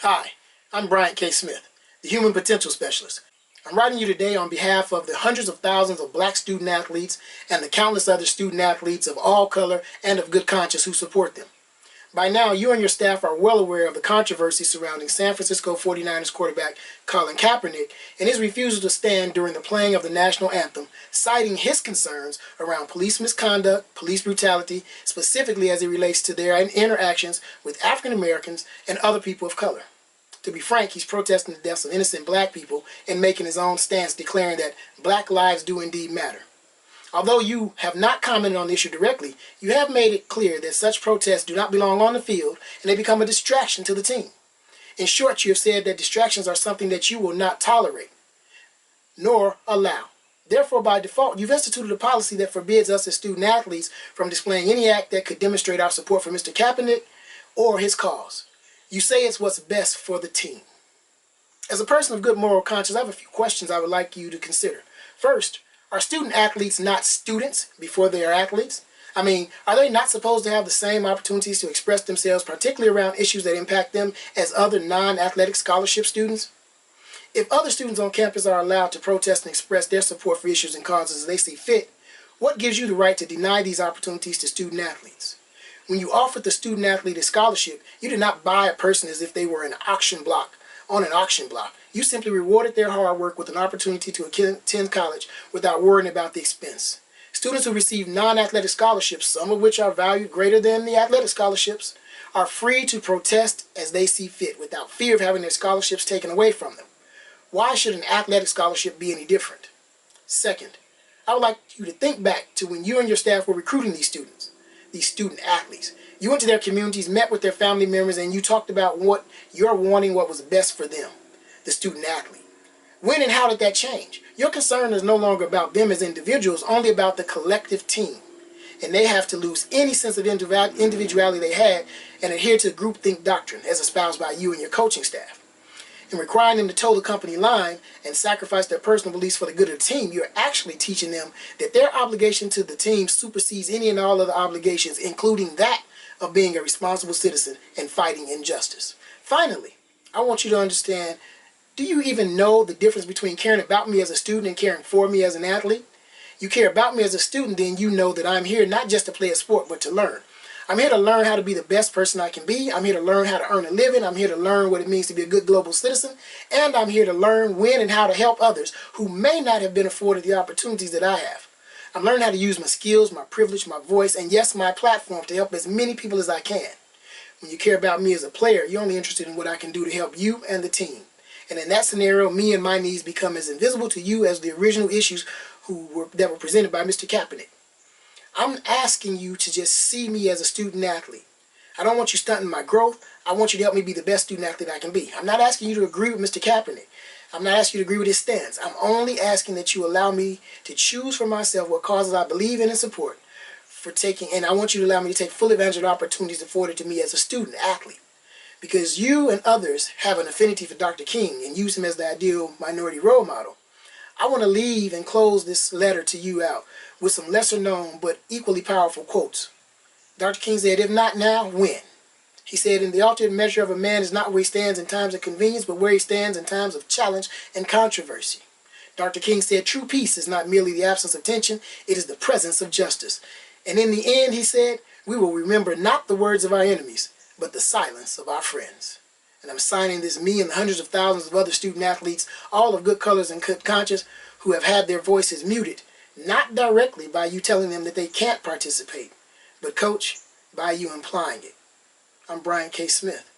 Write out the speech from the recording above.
Hi, I'm Brian K. Smith, the Human Potential Specialist. I'm writing you today on behalf of the hundreds of thousands of black student athletes and the countless other student athletes of all color and of good conscience who support them. By now, you and your staff are well aware of the controversy surrounding San Francisco 49ers quarterback Colin Kaepernick and his refusal to stand during the playing of the national anthem, citing his concerns around police misconduct, police brutality, specifically as it relates to their interactions with African Americans and other people of color. To be frank, he's protesting the deaths of innocent black people and making his own stance, declaring that black lives do indeed matter. Although you have not commented on the issue directly, you have made it clear that such protests do not belong on the field and they become a distraction to the team. In short, you have said that distractions are something that you will not tolerate, nor allow. Therefore, by default, you've instituted a policy that forbids us as student athletes from displaying any act that could demonstrate our support for Mr. Kaepernick or his cause. You say it's what's best for the team. As a person of good moral conscience, I have a few questions I would like you to consider. First, are student athletes not students before they are athletes? I mean, are they not supposed to have the same opportunities to express themselves, particularly around issues that impact them, as other non-athletic scholarship students? If other students on campus are allowed to protest and express their support for issues and causes as they see fit, what gives you the right to deny these opportunities to student athletes? When you offered the student athlete a scholarship, you did not buy a person as if they were an auction block, on an auction block. You simply rewarded their hard work with an opportunity to attend college without worrying about the expense. Students who receive non-athletic scholarships, some of which are valued greater than the athletic scholarships, are free to protest as they see fit without fear of having their scholarships taken away from them. Why should an athletic scholarship be any different? Second, I would like you to think back to when you and your staff were recruiting these student athletes. You went to their communities, met with their family members, and you talked about what you're wanting, what was best for them, the student athlete. When and how did that change? Your concern is no longer about them as individuals, only about the collective team. And they have to lose any sense of individuality they had and adhere to the groupthink doctrine as espoused by you and your coaching staff. In requiring them to toe the company line and sacrifice their personal beliefs for the good of the team, you're actually teaching them that their obligation to the team supersedes any and all other obligations, including that of being a responsible citizen and fighting injustice. Finally, I want you to understand, do you even know the difference between caring about me as a student and caring for me as an athlete? You care about me as a student, then you know that I'm here not just to play a sport, but to learn. I'm here to learn how to be the best person I can be. I'm here to learn how to earn a living. I'm here to learn what it means to be a good global citizen. And I'm here to learn when and how to help others who may not have been afforded the opportunities that I have. I'm learning how to use my skills, my privilege, my voice, and yes, my platform to help as many people as I can. When you care about me as a player, you're only interested in what I can do to help you and the team. And in that scenario, me and my needs become as invisible to you as the original issues that were presented by Mr. Kaepernick. I'm asking you to just see me as a student athlete. I don't want you stunting my growth. I want you to help me be the best student athlete I can be. I'm not asking you to agree with Mr. Kaepernick. I'm not asking you to agree with his stance. I'm only asking that you allow me to choose for myself what causes I believe in and support and I want you to allow me to take full advantage of the opportunities afforded to me as a student athlete. Because you and others have an affinity for Dr. King and use him as the ideal minority role model. I want to leave and close this letter to you out with some lesser known but equally powerful quotes. Dr. King said, "If not now, when?" He said, "In the ultimate measure of a man is not where he stands in times of convenience, but where he stands in times of challenge and controversy." Dr. King said, "True peace is not merely the absence of tension, it is the presence of justice." And in the end, he said, "We will remember not the words of our enemies, but the silence of our friends." And I'm signing this, me and the hundreds of thousands of other student athletes, all of good colors and good conscience, who have had their voices muted, not directly by you telling them that they can't participate, but, Coach, by you implying it. I'm Brian K. Smith.